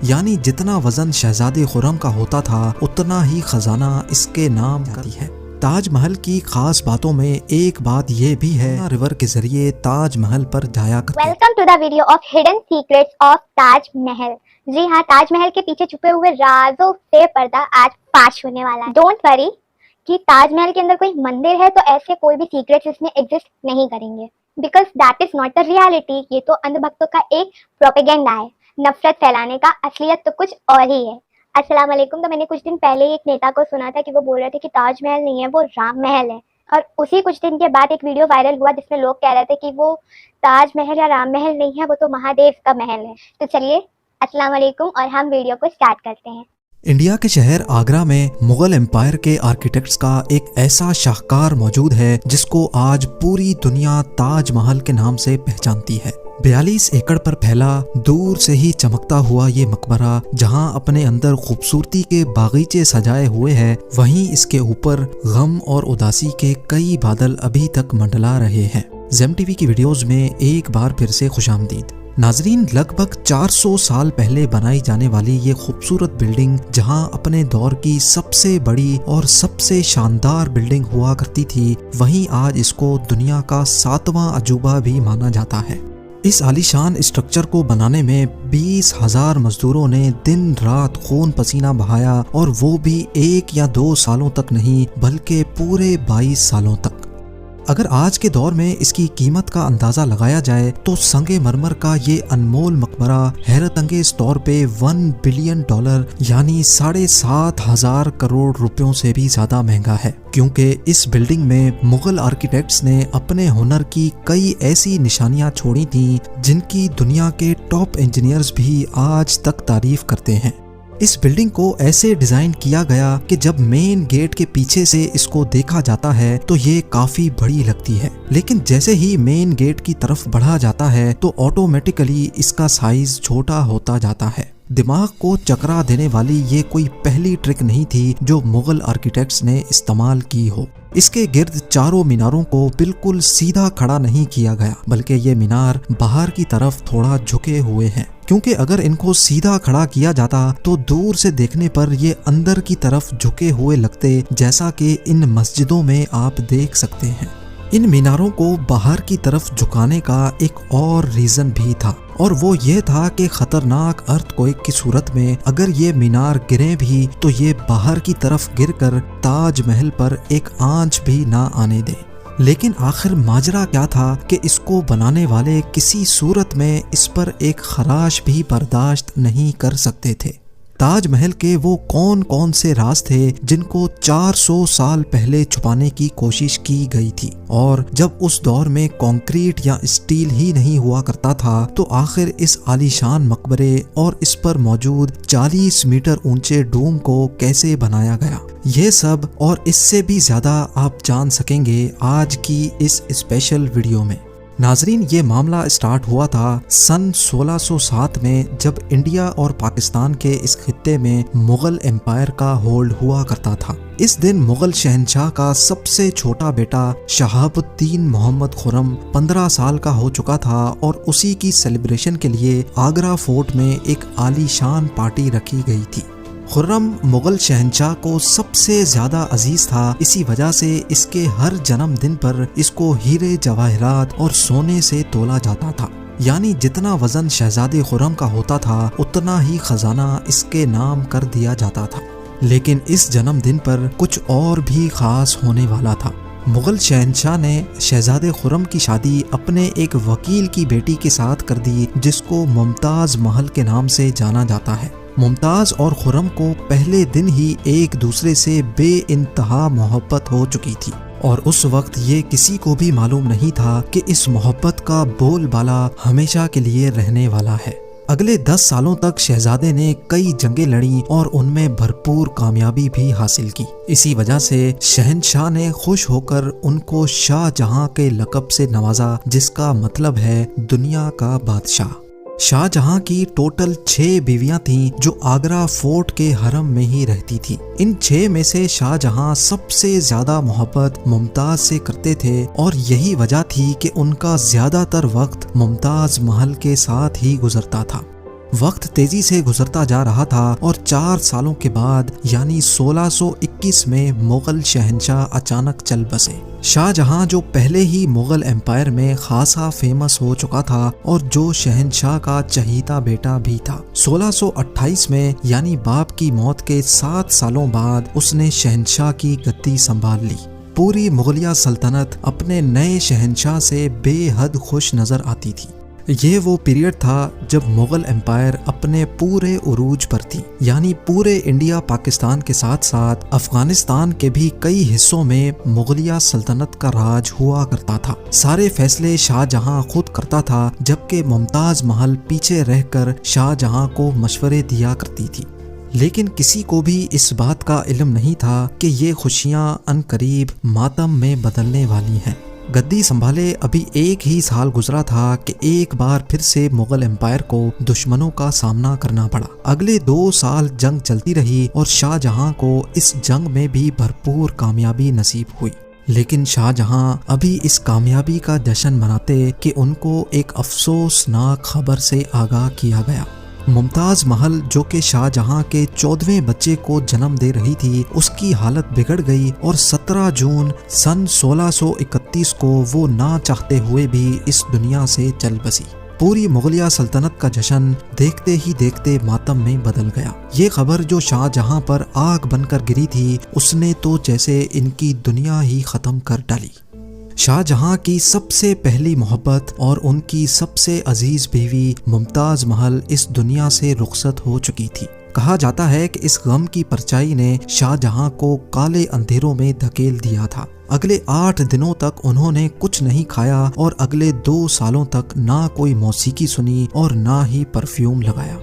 यानी जितना वजन शहजादे खुर्रम का होता था उतना ही खजाना इसके नाम जाती है। ताजमहल की खास बातों में एक बात ये भी है, रिवर के जरिए ताजमहल पर जाया करते। Welcome to the video of hidden secrets of Taj Mahal. जी हाँ, ताजमहल के पीछे छुपे हुए राजों से पर्दा आज फाश होने वाला है। डोंट वरी कि ताजमहल के अंदर कोई मंदिर है तो ऐसे कोई भी सीक्रेट्स इसमें एग्जिस्ट नहीं करेंगे, because that is not the reality. ये तो अंधभक्तों का एक प्रोपेगेंडा है, नफरत फैलाने का। असलियत तो कुछ और ही है। अस्सलाम वालेकुम। तो मैंने कुछ दिन पहले एक नेता को सुना था कि वो बोल रहे थे कि ताजमहल नहीं है, वो राम महल है। और उसी कुछ दिन के बाद एक वीडियो वायरल हुआ जिसमें लोग कह रहे थे कि वो ताजमहल या राम महल नहीं है, वो तो महादेव का महल है। तो चलिए, अस्सलाम वालेकुम, और हम वीडियो को स्टार्ट करते हैं। इंडिया के शहर आगरा में मुगल एम्पायर के आर्किटेक्ट्स का एक ऐसा शाहकार मौजूद है जिसको आज पूरी दुनिया ताजमहल के नाम से पहचानती है। 42 एकड़ पर फैला, दूर से ही चमकता हुआ ये मकबरा जहां अपने अंदर खूबसूरती के बागीचे सजाए हुए हैं, वहीं इसके ऊपर गम और उदासी के कई बादल अभी तक मंडला रहे हैं। ज़ेम टीवी की वीडियोस में एक बार फिर से खुशामदीद। नाजरीन, लगभग 400 साल पहले बनाई जाने वाली ये खूबसूरत बिल्डिंग जहां अपने दौर की सबसे बड़ी और सबसे शानदार बिल्डिंग हुआ करती थी, वहीं आज इसको दुनिया का 7वां अजूबा भी माना जाता है। इस आलीशान स्ट्रक्चर को बनाने में 20,000 मजदूरों ने दिन रात खून पसीना बहाया, और वो भी 1 या 2 सालों तक नहीं बल्कि पूरे 22 सालों तक। अगर आज के दौर में इसकी कीमत का अंदाजा लगाया जाए तो संगे मरमर का ये अनमोल मकबरा हैरत अंगेज तौर पे $1 बिलियन यानी 7,500 करोड़ रुपयों से भी ज्यादा महंगा है, क्योंकि इस बिल्डिंग में मुगल आर्किटेक्ट्स ने अपने हुनर की कई ऐसी निशानियां छोड़ी थी जिनकी दुनिया के टॉप इंजीनियर्स भी आज तक तारीफ करते हैं। इस बिल्डिंग को ऐसे डिजाइन किया गया कि जब मेन गेट के पीछे से इसको देखा जाता है तो ये काफी बड़ी लगती है, लेकिन जैसे ही मेन गेट की तरफ बढ़ा जाता है तो ऑटोमेटिकली इसका साइज छोटा होता जाता है। दिमाग को चकरा देने वाली ये कोई पहली ट्रिक नहीं थी जो मुगल आर्किटेक्ट्स ने इस्तेमाल की हो। इसके गिर्द चारों मीनारों को बिल्कुल सीधा खड़ा नहीं किया गया, बल्कि ये मीनार बाहर की तरफ थोड़ा झुके हुए हैं, क्योंकि अगर इनको सीधा खड़ा किया जाता तो दूर से देखने पर ये अंदर की तरफ झुके हुए लगते, जैसा कि इन मस्जिदों में आप देख सकते हैं। इन मीनारों को बाहर की तरफ झुकाने का एक और रीजन भी था, और वो ये था कि खतरनाक अर्थक्वेक की सूरत में अगर ये मीनार गिरे भी तो ये बाहर की तरफ गिरकर ताजमहल पर एक आंच भी ना आने दे। लेकिन आखिर माजरा क्या था कि इसको बनाने वाले किसी सूरत में इस पर एक खराश भी बर्दाश्त नहीं कर सकते थे। ताजमहल के वो कौन कौन से राज थे जिनको 400 साल पहले छुपाने की कोशिश की गई थी, और जब उस दौर में कंक्रीट या स्टील ही नहीं हुआ करता था तो आखिर इस आलीशान मकबरे और इस पर मौजूद 40 मीटर ऊंचे डोम को कैसे बनाया गया, ये सब और इससे भी ज्यादा आप जान सकेंगे आज की इस स्पेशल वीडियो में। नाजरीन, ये मामला स्टार्ट हुआ था सन 1607 में, जब इंडिया और पाकिस्तान के इस खित्ते में मुगल एम्पायर का होल्ड हुआ करता था। इस दिन मुगल शहंशाह का सबसे छोटा बेटा शहाबुद्दीन मोहम्मद खुर्रम 15 साल का हो चुका था, और उसी की सेलिब्रेशन के लिए आगरा फोर्ट में एक आलीशान पार्टी रखी गई थी। खुर्रम मुगल शहंशाह को सबसे ज्यादा अजीज था, इसी वजह से इसके हर जन्मदिन पर इसको हीरे जवाहरात और सोने से तोला जाता था। यानी जितना वजन शहजादे खुर्रम का होता था उतना ही खजाना इसके नाम कर दिया जाता था। लेकिन इस जन्मदिन पर कुछ और भी खास होने वाला था। मुगल शहंशाह ने शहजादे खुर्रम की शादी अपने एक वकील की बेटी के साथ कर दी, जिसको मुमताज महल के नाम से जाना जाता है। मुमताज और खुर्रम को पहले दिन ही एक दूसरे से बेइंतहा मोहब्बत हो चुकी थी, और उस वक्त ये किसी को भी मालूम नहीं था कि इस मोहब्बत का बोलबाला हमेशा के लिए रहने वाला है। अगले 10 सालों तक शहजादे ने कई जंगें लड़ी और उनमें भरपूर कामयाबी भी हासिल की। इसी वजह से शहंशाह ने खुश होकर उनको शाहजहां के लक़ब से नवाजा, जिसका मतलब है दुनिया का बादशाह। शाहजहां की टोटल 6 बीवियां थीं जो आगरा फोर्ट के हरम में ही रहती थी। इन 6 में से शाहजहां सबसे ज्यादा मोहब्बत मुमताज से करते थे, और यही वजह थी कि उनका ज्यादातर वक्त मुमताज महल के साथ ही गुजरता था। वक्त तेजी से गुजरता जा रहा था और 4 सालों के बाद यानी 1621 में मुगल शहंशाह अचानक चल बसे। शाहजहां जो पहले ही मुगल एम्पायर में खासा फेमस हो चुका था और जो शहंशाह का चहीता बेटा भी था। 1628 में यानी बाप की मौत के 7 सालों बाद उसने शहंशाह की गद्दी संभाल ली। पूरी मुगलिया सल्तनत अपने नए शहंशाह से बेहद खुश नजर आती थी। ये वो पीरियड था जब मुगल एम्पायर अपने पूरे उरूज पर थी, यानी पूरे इंडिया पाकिस्तान के साथ साथ अफगानिस्तान के भी कई हिस्सों में मुगलिया सल्तनत का राज हुआ करता था। सारे फैसले शाहजहां खुद करता था, जबकि मुमताज महल पीछे रहकर शाहजहां को मशवरे दिया करती थी। लेकिन किसी को भी इस बात का इल्म नहीं था कि ये खुशियां अनकरीब मातम में बदलने वाली हैं। गद्दी संभाले अभी 1 ही साल गुजरा था कि एक बार फिर से मुगल एम्पायर को दुश्मनों का सामना करना पड़ा। अगले 2 साल जंग चलती रही और शाहजहां को इस जंग में भी भरपूर कामयाबी नसीब हुई। लेकिन शाहजहां अभी इस कामयाबी का जश्न मनाते कि उनको एक अफसोसनाक खबर से आगाह किया गया। मुमताज महल जो कि शाहजहां के 14वें बच्चे को जन्म दे रही थी, उसकी हालत बिगड़ गई और 17 जून सन 1631 को वो ना चाहते हुए भी इस दुनिया से चल बसी। पूरी मुगलिया सल्तनत का जश्न देखते ही देखते मातम में बदल गया। ये खबर जो शाहजहां पर आग बनकर गिरी थी, उसने तो जैसे इनकी दुनिया ही खत्म कर डाली। शाहजहां की सबसे पहली मोहब्बत और उनकी सबसे अजीज बीवी मुमताज महल इस दुनिया से रुखसत हो चुकी थी। कहा जाता है कि इस गम की परछाई ने शाहजहां को काले अंधेरों में धकेल दिया था। अगले 8 दिनों तक उन्होंने कुछ नहीं खाया और अगले 2 सालों तक ना कोई मौसीकी सुनी और ना ही परफ्यूम लगाया।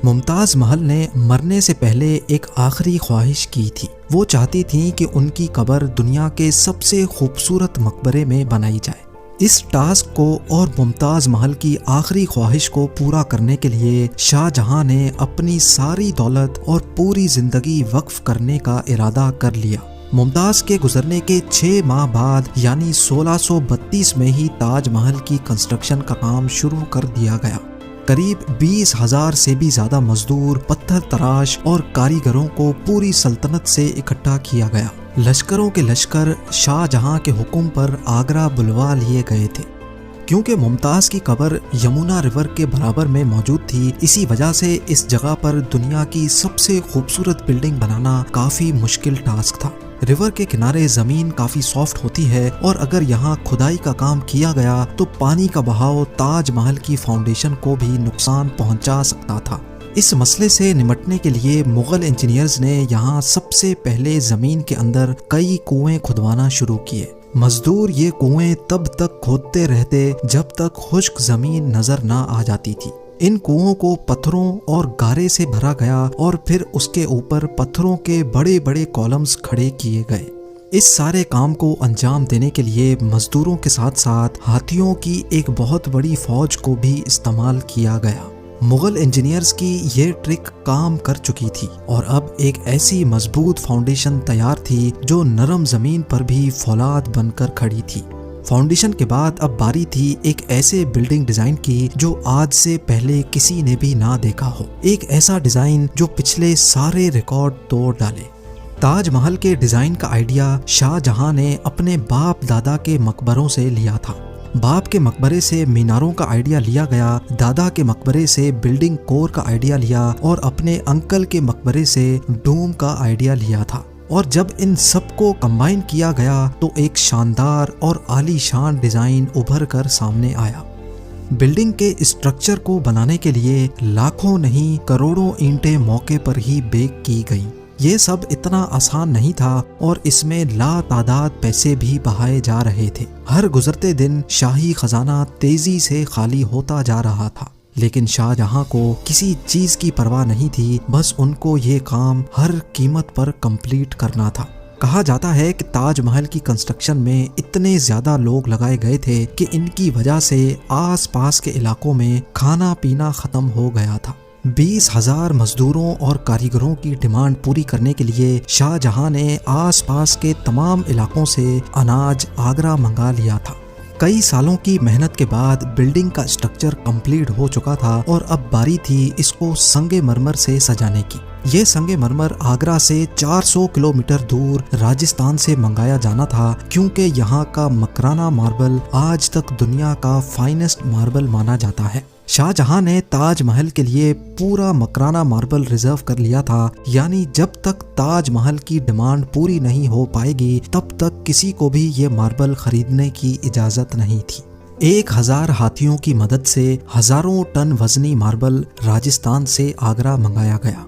मुमताज महल ने मरने से पहले एक आखिरी ख्वाहिश की थी। वो चाहती थी कि उनकी कब्र दुनिया के सबसे खूबसूरत मकबरे में बनाई जाए। इस टास्क को और मुमताज महल की आखिरी ख्वाहिश को पूरा करने के लिए शाहजहां ने अपनी सारी दौलत और पूरी जिंदगी वक्फ करने का इरादा कर लिया। मुमताज के गुजरने के 6 माह बाद यानी 1632 में ही ताजमहल की कंस्ट्रक्शन का काम शुरू कर दिया गया। करीब 20,000 से भी ज्यादा मजदूर, पत्थर तराश और कारीगरों को पूरी सल्तनत से इकट्ठा किया गया। लश्करों के लश्कर शाहजहां के हुक्म पर आगरा बुलवा लिए गए थे। क्योंकि मुमताज की कब्र यमुना रिवर के बराबर में मौजूद थी, इसी वजह से इस जगह पर दुनिया की सबसे खूबसूरत बिल्डिंग बनाना काफी मुश्किल टास्क था। रिवर के किनारे जमीन काफी सॉफ्ट होती है और अगर यहाँ खुदाई का काम किया गया तो पानी का बहाव ताजमहल की फाउंडेशन को भी नुकसान पहुंचा सकता था। इस मसले से निपटने के लिए मुगल इंजीनियर्स ने यहाँ सबसे पहले जमीन के अंदर कई कुएं खुदवाना शुरू किए। मजदूर ये कुएं तब तक खोदते रहते जब तक खुश्क जमीन नजर ना आ जाती थी। इन कुओं को पत्थरों और गारे से भरा गया और फिर उसके ऊपर पत्थरों के बड़े बड़े कॉलम्स खड़े किए गए। इस सारे काम को अंजाम देने के लिए मजदूरों के साथ साथ हाथियों की एक बहुत बड़ी फौज को भी इस्तेमाल किया गया। मुगल इंजीनियर्स की ये ट्रिक काम कर चुकी थी और अब एक ऐसी मजबूत फाउंडेशन तैयार थी जो नरम जमीन पर भी फौलाद बनकर खड़ी थी। फाउंडेशन के बाद अब बारी थी एक ऐसे बिल्डिंग डिजाइन की जो आज से पहले किसी ने भी ना देखा हो। एक ऐसा डिजाइन जो पिछले सारे रिकॉर्ड तोड़ डाले। ताजमहल के डिजाइन का आइडिया शाहजहां ने अपने बाप दादा के मकबरों से लिया था। बाप के मकबरे से मीनारों का आइडिया लिया गया, दादा के मकबरे से बिल्डिंग कोर का आइडिया लिया और अपने अंकल के मकबरे से डोम का आइडिया लिया था। और जब इन सबको कंबाइन किया गया तो एक शानदार और आलीशान डिजाइन उभर कर सामने आया। बिल्डिंग के स्ट्रक्चर को बनाने के लिए लाखों नहीं करोड़ों ईंटें मौके पर ही बेक की गई। ये सब इतना आसान नहीं था और इसमें लातादाद पैसे भी बहाए जा रहे थे। हर गुजरते दिन शाही खजाना तेजी से खाली होता जा रहा था, लेकिन शाहजहां को किसी चीज की परवाह नहीं थी। बस उनको ये काम हर कीमत पर कंप्लीट करना था। कहा जाता है कि ताजमहल की कंस्ट्रक्शन में इतने ज्यादा लोग लगाए गए थे कि इनकी वजह से आसपास के इलाकों में खाना पीना खत्म हो गया था। 20,000 मजदूरों और कारीगरों की डिमांड पूरी करने के लिए शाहजहां ने आसपास के तमाम इलाकों से अनाज आगरा मंगा लिया था। कई सालों की मेहनत के बाद बिल्डिंग का स्ट्रक्चर कंप्लीट हो चुका था और अब बारी थी इसको संगमरमर से सजाने की। ये संगमरमर आगरा से 400 किलोमीटर दूर राजस्थान से मंगाया जाना था, क्योंकि यहाँ का मकराना मार्बल आज तक दुनिया का फाइनेस्ट मार्बल माना जाता है। शाहजहां ने ताजमहल के लिए पूरा मकराना मार्बल रिजर्व कर लिया था, यानी जब तक ताजमहल की डिमांड पूरी नहीं हो पाएगी तब तक किसी को भी ये मार्बल खरीदने की इजाजत नहीं थी। 1000 हाथियों की मदद से हजारों टन वजनी मार्बल राजस्थान से आगरा मंगाया गया।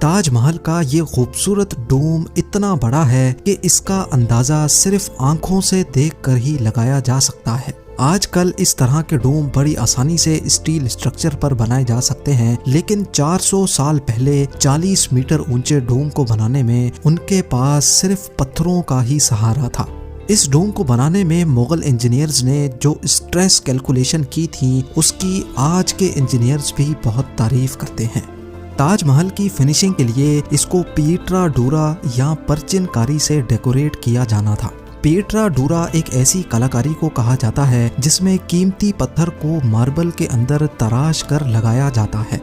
ताजमहल का ये खूबसूरत डोम इतना बड़ा है कि इसका अंदाजा सिर्फ आंखों से देखकर ही लगाया जा सकता है। आजकल इस तरह के डोम बड़ी आसानी से स्टील स्ट्रक्चर पर बनाए जा सकते हैं, लेकिन 400 साल पहले 40 मीटर ऊंचे डोम को बनाने में उनके पास सिर्फ पत्थरों का ही सहारा था। इस डोम को बनाने में मुगल इंजीनियर्स ने जो स्ट्रेस कैलकुलेशन की थी उसकी आज के इंजीनियर्स भी बहुत तारीफ करते हैं। ताजमहल की फिनिशिंग के लिए इसको पीटरा डूरा या परचिनकारी से डेकोरेट किया जाना था। पीटरा डूरा एक ऐसी कलाकारी को कहा जाता है जिसमें कीमती पत्थर को मार्बल के अंदर तराश कर लगाया जाता है।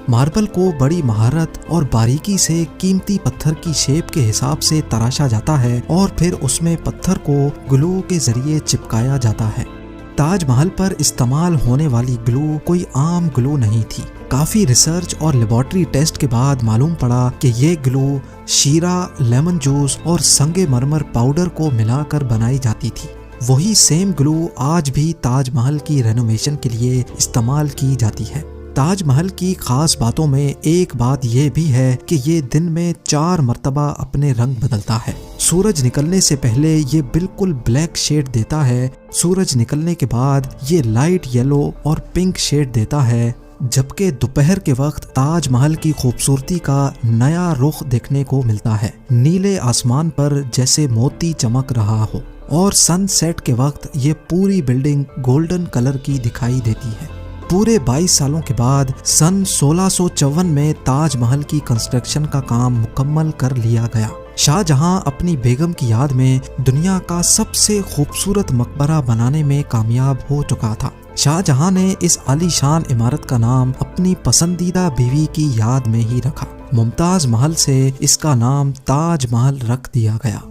मार्बल को बड़ी महारत और बारीकी से कीमती पत्थर की शेप के हिसाब से तराशा जाता है और फिर उसमें पत्थर को ग्लू के जरिए चिपकाया जाता है। ताजमहल पर इस्तेमाल होने वाली ग्लू कोई आम ग्लू नहीं थी। काफी रिसर्च और लेबोरेटरी टेस्ट के बाद मालूम पड़ा कि ये ग्लू शीरा, लेमन जूस और संगमरमर पाउडर को मिलाकर बनाई जाती थी। वही सेम ग्लू आज भी ताजमहल की रेनोवेशन के लिए इस्तेमाल की जाती है। ताजमहल की खास बातों में एक बात यह भी है कि ये दिन में 4 मर्तबा अपने रंग बदलता है। सूरज निकलने से पहले ये बिल्कुल ब्लैक शेड देता है, सूरज निकलने के बाद ये लाइट येलो और पिंक शेड देता है, जबकि दोपहर के वक्त ताजमहल की खूबसूरती का नया रुख देखने को मिलता है। नीले आसमान पर जैसे मोती चमक रहा हो और सनसेट के वक्त ये पूरी बिल्डिंग गोल्डन कलर की दिखाई देती है। पूरे 22 सालों के बाद सन 1654 में ताजमहल की कंस्ट्रक्शन का काम मुकम्मल कर लिया गया। शाहजहां अपनी बेगम की याद में दुनिया का सबसे खूबसूरत मकबरा बनाने में कामयाब हो चुका था। शाहजहां ने इस आलीशान इमारत का नाम अपनी पसंदीदा बीवी की याद में ही रखा। मुमताज महल से इसका नाम ताज महल रख दिया गया।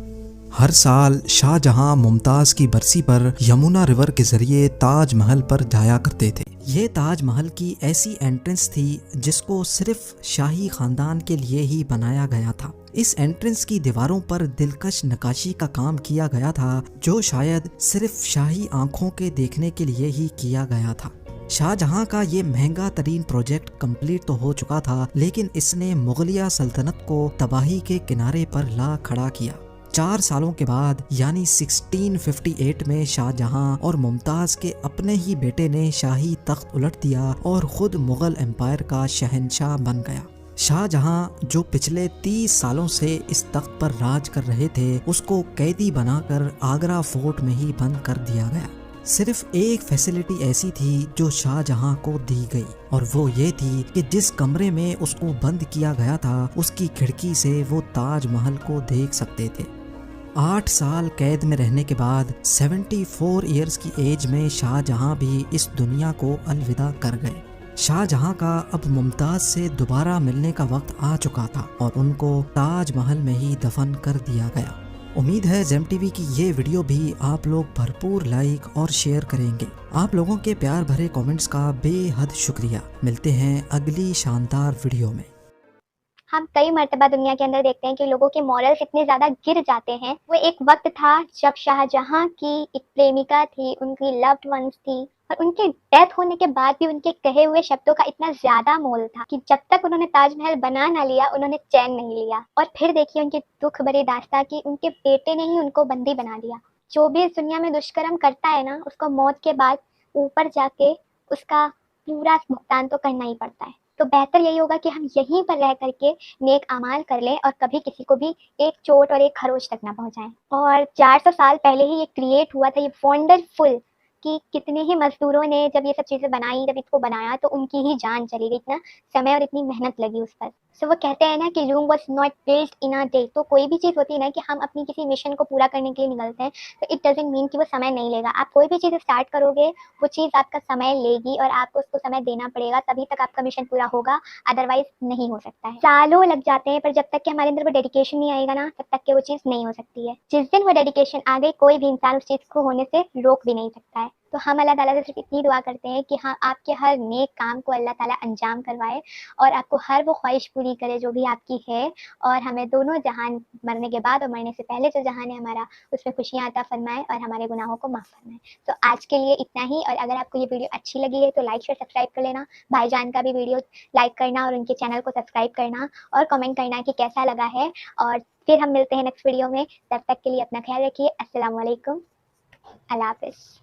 हर साल शाहजहां मुमताज की बरसी पर यमुना रिवर के जरिए ताजमहल पर जाया करते थे। ये ताजमहल की ऐसी एंट्रेंस थी जिसको सिर्फ शाही खानदान के लिए ही बनाया गया था। इस एंट्रेंस की दीवारों पर दिलकश नक्काशी का काम किया गया था, जो शायद सिर्फ शाही आंखों के देखने के लिए ही किया गया था। शाहजहां का ये महंगा तरीन प्रोजेक्ट कंप्लीट तो हो चुका था, लेकिन इसने मुगलिया सल्तनत को तबाही के किनारे पर ला खड़ा किया। 4 सालों के बाद यानी 1658 में शाहजहां और मुमताज के अपने ही बेटे ने शाही तख्त उलट दिया और खुद मुगल एम्पायर का शहंशाह बन गया। शाहजहां जो पिछले 30 सालों से इस तख्त पर राज कर रहे थे, उसको कैदी बनाकर आगरा फोर्ट में ही बंद कर दिया गया। सिर्फ एक फैसिलिटी ऐसी थी जो शाहजहां को दी गई, और वो ये थी कि जिस कमरे में उसको बंद किया गया था उसकी खिड़की से वो ताजमहल को देख सकते थे। 8 साल कैद में रहने के बाद 74 ईयर्स की एज में शाहजहां भी इस दुनिया को अलविदा कर गए। शाहजहां का अब मुमताज से दोबारा मिलने का वक्त आ चुका था और उनको ताजमहल में ही दफन कर दिया गया। उम्मीद है जेम टीवी की ये वीडियो भी आप लोग भरपूर लाइक और शेयर करेंगे। आप लोगों के प्यार भरे कमेंट्स का बेहद शुक्रिया। मिलते हैं अगली शानदार वीडियो में। हम कई मर्तबा दुनिया के अंदर देखते हैं कि लोगों के मॉरल्स इतने ज्यादा गिर जाते हैं। वो एक वक्त था जब शाहजहां की एक प्रेमिका थी, उनकी लव्ड वंस थी, और उनके डेथ होने के बाद भी उनके कहे हुए शब्दों का इतना ज्यादा मोल था कि जब तक उन्होंने ताजमहल बना ना लिया उन्होंने चैन नहीं लिया। और फिर देखिए उनकी दुख भरी दास्तां की उनके बेटे ने ही उनको बंदी बना दिया। जो भी इस दुनिया में दुष्कर्म करता है ना, उसको मौत के बाद ऊपर जाके उसका पूरा भुगतान तो करना ही पड़ता है। तो बेहतर यही होगा कि हम यहीं पर रह करके नेक अमाल कर लें और कभी किसी को भी एक चोट और एक खरोच तक ना पहुंचाएं। और 400 साल पहले ही ये क्रिएट हुआ था, ये वंडरफुल कि कितने ही मजदूरों ने जब ये सब चीज़ें बनाई, जब इसको बनाया तो उनकी ही जान चली गई, इतना समय और इतनी मेहनत लगी उस पर। सो वो कहते हैं ना कि room was not built in a day. तो कोई भी चीज़ होती है ना कि हम अपनी किसी मिशन को पूरा करने के लिए निकलते हैं, तो इट डजेंट मीन कि वो समय नहीं लेगा। आप कोई भी चीज़ स्टार्ट करोगे, वो चीज़ आपका समय लेगी और आपको उसको समय देना पड़ेगा, तभी तक आपका मिशन पूरा होगा, अदरवाइज नहीं हो सकता है। सालों लग जाते हैं, पर जब तक कि हमारे अंदर वो डेडिकेशन नहीं आएगा ना, तब तक कि वो चीज़ नहीं हो सकती है। जिस दिन वो डेडिकेशन आ गई, कोई भी इंसान उस चीज़ को होने से रोक भी नहीं सकता है। तो हम अल्लाह ताला से सिर्फ इतनी दुआ करते हैं कि हाँ, आपके हर नेक काम को अल्लाह ताला अंजाम करवाए और आपको हर वो ख्वाहिश पूरी करे जो भी आपकी है, और हमें दोनों जहान, मरने के बाद और मरने से पहले जो जहान है हमारा, उसमें खुशियाँ अता फरमाए और हमारे गुनाहों को माफ़ फरमाए। तो आज के लिए इतना ही, और अगर आपको ये वीडियो अच्छी लगी है तो लाइक शेयर सब्सक्राइब कर लेना। भाईजान का भी वीडियो लाइक करना और उनके चैनल को सब्सक्राइब करना और कमेंट करना कि कैसा लगा है। और फिर हम मिलते हैं नेक्स्ट वीडियो में। तब तक के लिए अपना ख्याल रखिए। अस्सलाम वालेकुम। अल्लाह हाफ़िज़।